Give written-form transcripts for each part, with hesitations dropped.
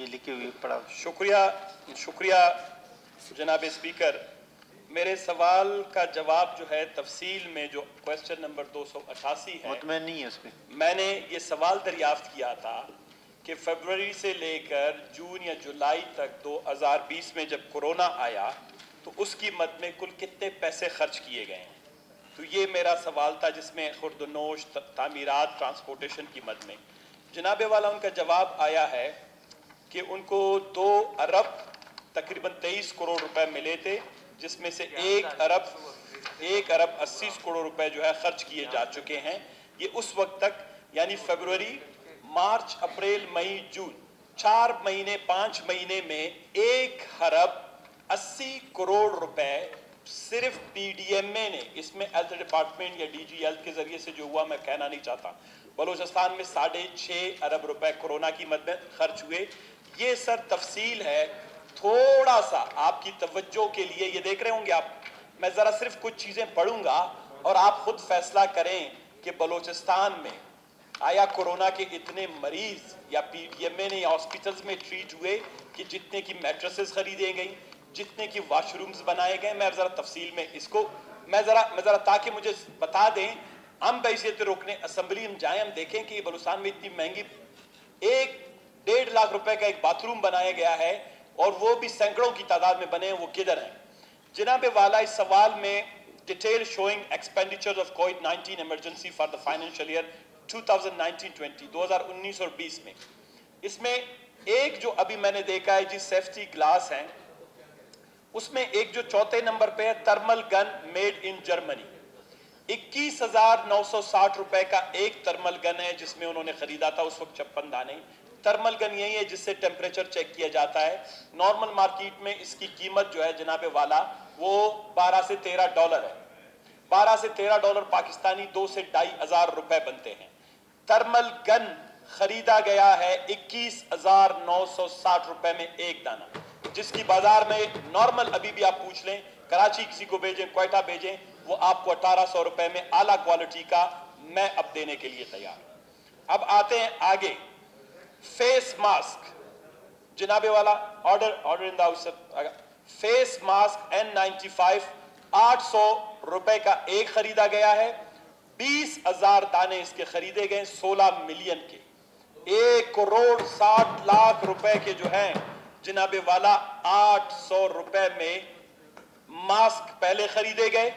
लिखी हुई पढ़ा। शुक्रिया जनाब स्पीकर। मेरे सवाल का जवाब जो है तफसील में जो क्वेश्चन नंबर 288 है, मुतमैन नहीं है उस पे। मैंने ये सवाल दरियाफ्त किया था कि फरवरी से लेकर जून या जुलाई तक 2020 में जब कोरोना आया तो उस कीमत में कुल कितने पैसे खर्च किए गए हैं। तो ये मेरा सवाल था, जिसमें खुर्दनोश, तामीरात, ट्रांसपोर्टेशन की मद में। जनाबे वाला उनका जवाब आया है कि उनको 2 अरब तकरीबन 23 करोड़ रुपए मिले थे, जिसमें से 1 अरब 80 करोड़ रुपए जो है खर्च किए जा चुके हैं। ये उस वक्त तक यानी फरवरी, मार्च, अप्रैल, मई, जून 4 महीने 5 महीने में 1 अरब 80 करोड़ रुपए सिर्फ पीडीएमए ने, इसमें हेल्थ डिपार्टमेंट या डीजी हेल्थ के जरिए से जो हुआ मैं कहना नहीं चाहता, बलूचिस्तान में 6.5 अरब रुपए कोरोना की मद में खर्च हुए। ये सर तफसील है, थोड़ा सा आपकी तवज्जो के लिए, ये देख रहे होंगे आप, मैं जरा सिर्फ कुछ चीजें पढ़ूंगा और आप खुद फैसला करें कि बलूचिस्तान में आया कोरोना के इतने मरीज या पीडीएमए ने या हॉस्पिटल्स में ट्रीट हुए कि जितने की मैट्रेसेस खरीदे गई, जितने की वॉशरूम्स बनाए गए। मैं जरा तफसील में इसको मैं जरा ताकि मुझे बता दें, हम बैसियत रोकने असेंबली में जाए, हम देखें कि बलूचिस्तान में इतनी महंगी 1-1.5 लाख रुपए का एक बाथरूम बनाया गया है और वो भी सैकड़ों की तादाद में बने हैं, वो किधर हैं। जनाबे वाला इस सवाल में detail showing expenditure of covid emergency for the financial year 2019-20 2019 और 20 में, इसमें एक जो अभी मैंने देखा है जी सेफ्टी ग्लास है, उसमें एक जो चौथे नंबर पे है thermal gun made in Germany, 21,960 रुपए का एक थर्मल गन है जिसमें उन्होंने खरीदा था उस वक्त 56 दाने। थर्मल गन यही है जिससे टेम्परेचर चेक किया जाता है। नॉर्मल मार्केट में इसकी कीमत जो है जनाबे वाला वो 12 से 13 डॉलर है। 12 से 13 डॉलर पाकिस्तानी 2 से 2,500 रुपए बनते हैं। थर्मल गन खरीदा गया है 21,960 रुपए में एक दाना, जिसकी बाजार में नॉर्मल अभी भी आप पूछ लें, कराची किसी को भेजें, क्वेटा भेजें, वो आपको 1800 रुपए में आला क्वालिटी का मैं अब देने के लिए तैयार हूं। अब आते हैं आगे, फेस मास्क जनाबे वाला order in the house, face mask N95 800 रुपए का एक खरीदा गया है। 20,000 दाने इसके खरीदे गए 16 मिलियन के, 1 करोड़ 60 लाख रुपए के जो हैं जनाबे वाला 800 रुपए में मास्क पहले खरीदे गए।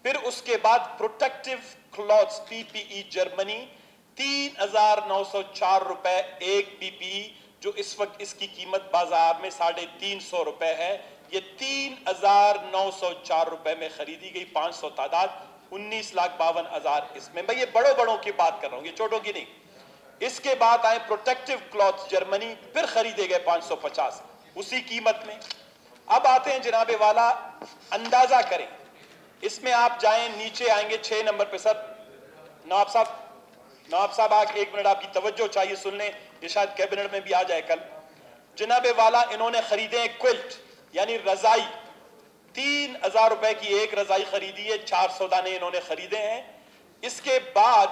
फिर उसके बाद प्रोटेक्टिव क्लॉथ्स PPE जर्मनी 3,904 रुपए एक PPE, जो इस वक्त इसकी कीमत बाजार में 350 रुपए है। ये 3,904 रुपए में खरीदी गई, 500 तादाद, 19,52,000 इसमें। मैं ये बड़ों की बात कर रहा हूं, ये छोटों की नहीं। इसके बाद आए प्रोटेक्टिव क्लॉथ जर्मनी, फिर खरीदे गए 550 उसी कीमत में। अब आते हैं जनाबे वाला, अंदाजा करें, इसमें आप जाएं नीचे आएंगे 6 नंबर पे। सर नवाब साहब आके 1 मिनट आपकी तवज्जो चाहिए, सुन लें, ये शायद कैबिनेट में भी आ जाए कल। जनाबे वाला इन्होंने खरीदे क्विल्ट यानी रजाई, 3,000 रुपए की एक रजाई खरीदी है, 400 दाने इन्होंने खरीदे हैं। इसके बाद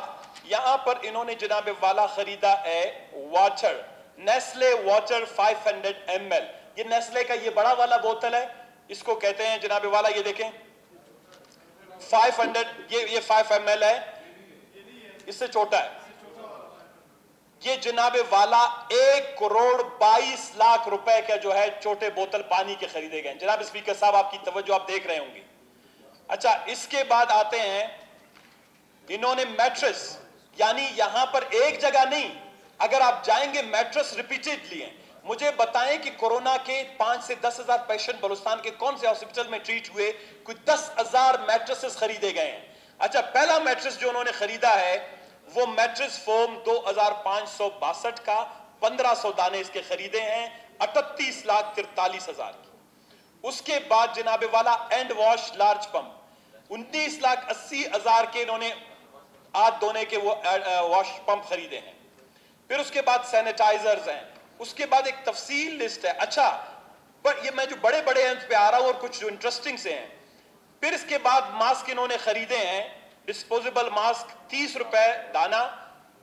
यहां पर इन्होंने जनाबे वाला खरीदा है वाटर, नेस्ले वाटर 500 ml। ये नेस्ले का ये बड़ा वाला बोतल है, इसको कहते हैं जनाबे वाला, ये देखें 500, ये 5 ml है, इससे छोटा है। ये जनाबे वाला 1 करोड़ 22 लाख रुपए का जो है छोटे बोतल पानी के खरीदे गए। जनाब स्पीकर साहब आपकी तवज्जो आप देख रहे होंगे। अच्छा, इसके बाद आते हैं, इन्होंने मैट्रेस, यानी यहां पर एक जगह नहीं, अगर आप जाएंगे मैट्रेस रिपीटेडली हैं। मुझे बताएं कि कोरोना के 5 से 10,000 पेशेंट बलूचिस्तान के कौन से हॉस्पिटल में ट्रीट हुए, कोई 10,000 मैट्रेसेस खरीदे गए हैं। अच्छा, पहला मैट्रेस जो उन्होंने खरीदा है वो मैट्रेस फोम 2,562 का 1,500 दाने इसके खरीदे हैं, 38,43,000 की। उसके बाद जनाबे वाला एंड वॉश लार्ज पंप 19,80,000 के इन्होंने हाथ धोने के वो वॉश पंप खरीदे हैं। फिर उसके बाद सैनिटाइजर्स हैं। उसके बाद एक तफसील लिस्ट है। अच्छा, पर ये मैं जो बड़े बड़े हैं उस पे आ रहा हूं और कुछ जो इंटरेस्टिंग से हैं। फिर इसके बाद मास्क इन्होंने खरीदे हैं, डिस्पोजेबल मास्क 30 रुपए दाना,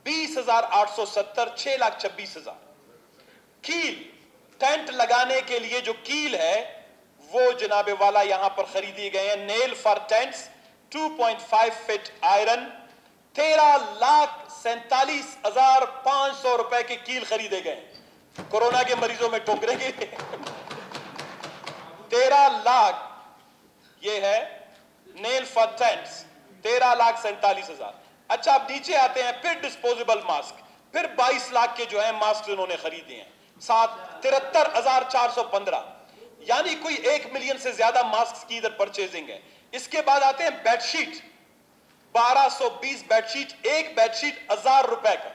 20,870, 6,26,000। कील टेंट लगाने के लिए जो कील है वो जनाब वाला यहां पर खरीदी गए हैं। Nail for tents 2.5 feet iron 13,47,500 रुपए के कील खरीदे गए। कोरोना के मरीजों में ठोकरेंगे 13 लाख ये है नेल फॉर टेंट्स 13,47,000। अच्छा अब नीचे आते हैं, फिर डिस्पोजेबल मास्क, फिर 22 लाख के जो है मास्क उन्होंने खरीदे हैं, साथ 73,415, यानी कोई 1 मिलियन से ज्यादा मास्क की इधर परचेजिंग है। इसके बाद आते हैं बेडशीट, 1220 बेडशीट, एक बेडशीट 1000 रुपए का,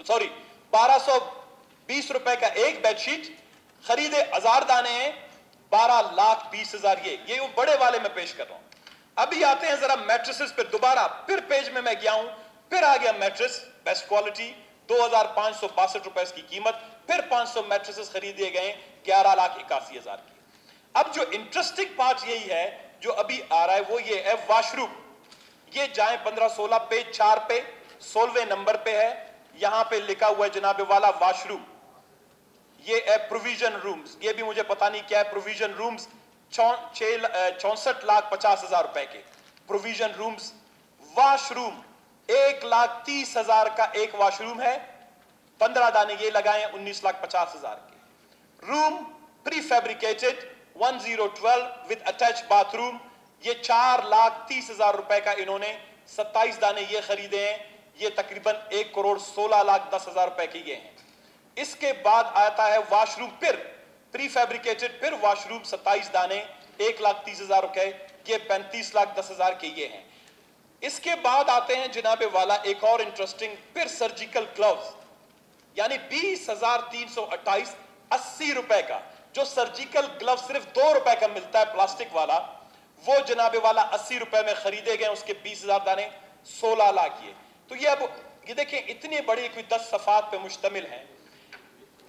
सॉरी 1220 रुपए का एक बेडशीट खरीदे, 1000 दाने हैं, 12,20,000। ये वो बड़े वाले में पेश कर रहा हूं। अभी आते हैं जरा मैट्रेसेस पे, दोबारा फिर पेज में मैं गया हूं, फिर आ गया मैट्रेस बेस्ट क्वालिटी 2,562 रुपए की कीमत, फिर 500 मैट्रेसेस खरीदे गए 11,81,000 की। अब जो इंटरेस्टिंग पार्ट यही है जो अभी आ रहा है वो ये है वॉशरूम। ये जाए 15-16 पेज 4 पे 16वें नंबर पे है, यहां पे लिखा हुआ है जनाब वाला वॉशरूम। ये है प्रोविजन रूम्स, ये भी मुझे पता नहीं क्या है प्रोविजन रूम्स, 64,50,000 रुपए के प्रोविजन रूम्स। वॉशरूम 1,30,000 का एक वॉशरूम है, 15 दाने ये लगाए 19,50,000 के। Room pre fabricated 1012 with attach bathroom, ये 4,30,000 रुपए का इन्होंने 27 दाने ये खरीदे हैं, ये तकरीबन 1,16,10,000 रुपए की ये हैं। इसके बाद आता है वॉशरूम, फिर प्री फैब्रिकेटेड, फिर वॉशरूम 27 दाने 1,30,000 रुपए, ये 35,10,000 के ये हैं। इसके बाद आते हैं जनाबे वाला एक और इंटरेस्टिंग, फिर सर्जिकल ग्लव्स, यानी 20,328 80 रुपए का जो सर्जिकल ग्लव सिर्फ 2 रुपए का मिलता है प्लास्टिक वाला, वो जनाबे वाला 80 रुपए में खरीदे गए, उसके 20,000 दाने 16 लाख ये। तो ये अब ये देखें इतनी बड़ी कोई 10 सफात पे मुश्तमिल है।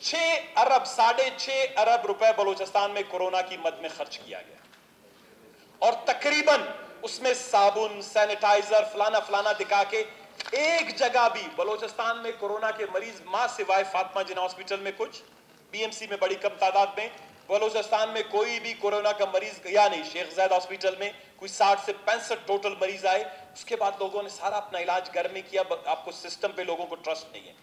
6 अरब 6.5 अरब रुपए बलूचिस्तान में कोरोना की मद में खर्च किया गया, और तकरीबन उसमें साबुन सैनिटाइजर फलाना फलाना दिखा के एक जगह भी बलूचिस्तान में कोरोना के मरीज मां सिवाय फातिमा जिना हॉस्पिटल में कुछ, बीएमसी में बड़ी कम तादाद में, बलूचिस्तान में कोई भी कोरोना का मरीज गया नहीं। शेख ज़ैद हॉस्पिटल में कोई 60 से 65 टोटल मरीज आए, उसके बाद लोगों ने सारा अपना इलाज घर में किया। आपको सिस्टम पे लोगों को ट्रस्ट नहीं है।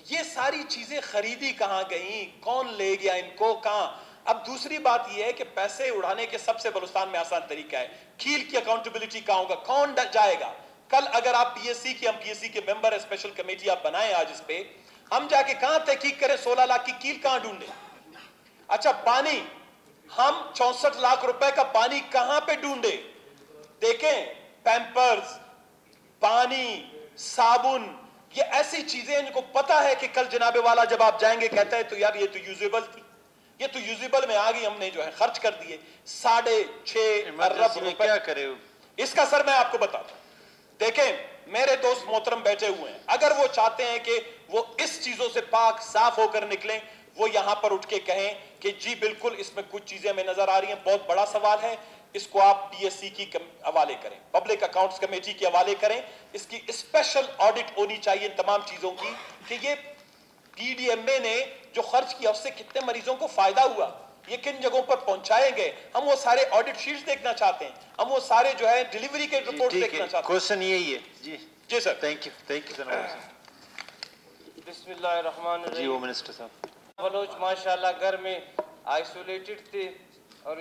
ये सारी चीजें खरीदी कहां गई, कौन ले गया इनको, कहां? अब दूसरी बात यह है कि पैसे उड़ाने के सबसे बलूचिस्तान में आसान तरीका है, कील की अकाउंटेबिलिटी कहां होगा, कौन जाएगा? कल अगर आप पीएससी के, हम पीएससी के मेंबर है, स्पेशल कमेटी आप बनाए आज इस पे, हम जाके कहां तहकीक करें 16 लाख की कील कहां ढूंढे? अच्छा पानी, हम 64 लाख रुपए का पानी कहां पे ढूंढे? देखें पैम्पर्स, पानी, साबुन, ये ऐसी चीजें इनको पता है कि कल जनाबे वाला जब आप जाएंगे कहता है तो यार ये तो यूजेबल थी, ये तो यूजेबल में आ गई, हमने जो है खर्च कर दिए 6.5 अरब रुपए। क्या करे इसका सर मैं आपको बताता हूं। देखें मेरे दोस्त मोहतरम बैठे हुए हैं, अगर वो चाहते हैं कि वो इस चीजों से पाक साफ होकर निकलें, वो यहां पर उठ के कहें कि जी बिल्कुल इसमें कुछ चीजें हमें नजर आ रही हैं, बहुत बड़ा सवाल है, इसको आप पीएससी की हवाले करें, पब्लिक अकाउंट्स कमेटी के हवाले करें, इसकी स्पेशल ऑडिट होनी चाहिए तमाम चीजों की कि ये पीडीएमए ने जो खर्च किया उससे कितने मरीजों को फायदा हुआ, ये किन जगहों पर पहुंचाए गए। हम वो सारे ऑडिट शीट्स देखना चाहते हैं, हम वो सारे जो है डिलीवरी के रिपोर्ट देखना चाहते हैं। क्वेश्चन यही है जी। जी सर, थैंक यू सर। बिस्मिल्लाहिर्रहमानिर्रहीम। जी वो मिनिस्टर साहब, बलोच माशाल्लाह घर में आइसोलेटेड थे और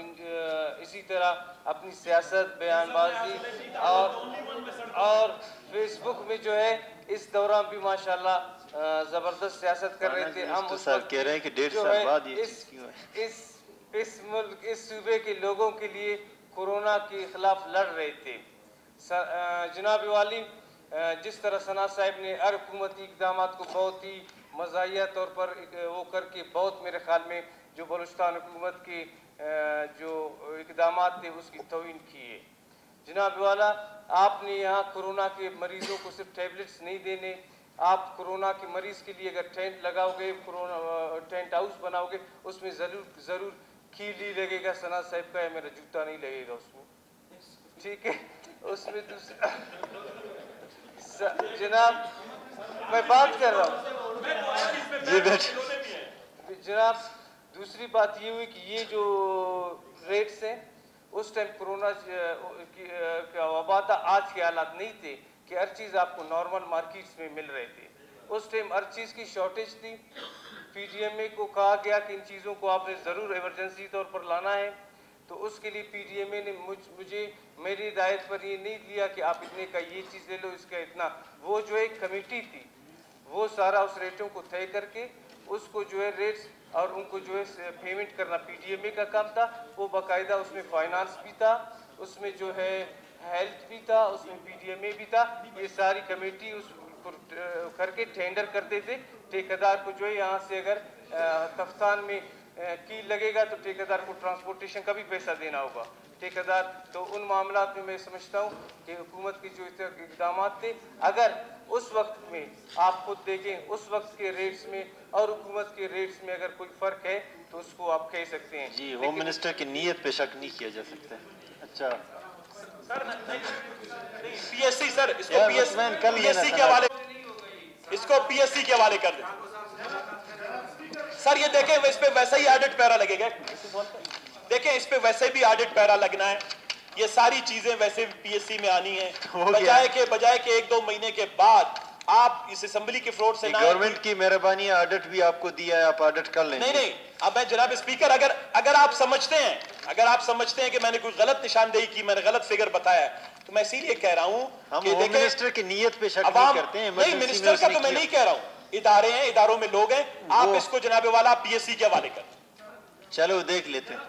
इसी तरह अपनी सियासत बयानबाजी और फेसबुक में जो है इस दौरान भी माशाल्लाह ज़बरदस्त सियासत कर रहे थे। हम उस वक्त कह रहे हैं कि 1.5 साल बाद ये इस मुल्क, इस सूबे के लोगों के लिए कोरोना के खिलाफ लड़ रहे थे। जनाब वाली, जिस तरह सना साहब ने हर हुकूमती इकदाम को बहुत ही मज़ाहिया तौर पर वो करके बहुत मेरे ख्याल में जो बलूचिस्तान हुकूमत के जो इकदाम थे उसकी तौहीन की है। जनाब वाला, आपने यहाँ कोरोना के मरीज़ों को सिर्फ टैबलेट्स नहीं देने, आप कोरोना के मरीज़ के लिए अगर टेंट लगाओगे, कोरोना टेंट हाउस बनाओगे, उसमें ज़रूर कील ही लगेगा। सना साहब का है, मेरा जूता नहीं लगेगा उसमें, ठीक है? उसमें दूसरा जनाब मैं बात कर रहा हूँ जनाब, दूसरी बात ये हुई कि ये जो रेट्स हैं उस टाइम कोरोना का वबा था, आज के हालात नहीं थे कि हर चीज़ आपको नॉर्मल मार्केट्स में मिल रहे थे। उस टाइम हर चीज़ की शॉर्टेज थी। पीडीएमए को कहा गया कि इन चीज़ों को आपने ज़रूर इमरजेंसी तौर पर लाना है, तो उसके लिए पीडीएमए ने मुझे मेरी हिदायत पर ये नहीं लिया कि आप इतने का ये चीज़ ले लो, इसका इतना। वो जो एक कमेटी थी वो सारा उस रेटों को तय करके उसको जो है रेट्स और उनको जो है पेमेंट करना पीडीएमए का काम था। वो बाकायदा उसमें फाइनेंस भी था, उसमें जो है हेल्थ भी था, उसमें पीडीएमए भी था। ये सारी कमेटी उस करके टेंडर करते थे। ठेकेदार को जो है यहाँ से अगर कफ्तान में की लगेगा तो ठेकेदार को ट्रांसपोर्टेशन का भी पैसा देना होगा। ठेकेदार तो उन मामलात में मैं समझता हूँ कि हुकूमत के जो इक़दाम थे, अगर उस वक्त में आप खुद देखें उस वक्त के रेट्स में और हुकूमत के रेट्स में अगर कोई फ़र्क है तो उसको आप कह सकते हैं। जी, होम मिनिस्टर की नीयत पे शक नहीं किया जा सकता। अच्छा सर, पीएससी सर, इसको पीएससी के हवाले, इसको पीएससी के हवाले कर दें सर। ये देखें, इस पे वैसे ही ऑडिट पैरा लगेगा। देखें, इस पे वैसे भी ऑडिट पैरा लगना है। ये सारी चीजें वैसे भी पीएससी में आनी है, बजाय के 1-2 महीने के बाद आप इस असेंबली के फ्लोर से गवर्नमेंट की मेहरबानी, ऑडिट भी आपको दिया है, आप ऑडिट कर लेंगे। नहीं, अब मैं जनाब स्पीकर, अगर आप समझते हैं कि मैंने कोई गलत निशानदेही की, मैंने गलत फिगर बताया, तो मैं इसीलिए कह रहा हूं कि होम मिनिस्टर की नीयत पे शक नहीं करते हैं। नहीं, मिनिस्टर का तो मैं नहीं कह रहा हूं, इदारे हैं, इदारों में लोग हैं। आप इसको जनाब वाला पीएससी के हवाले कर। चलो देख लेते हैं।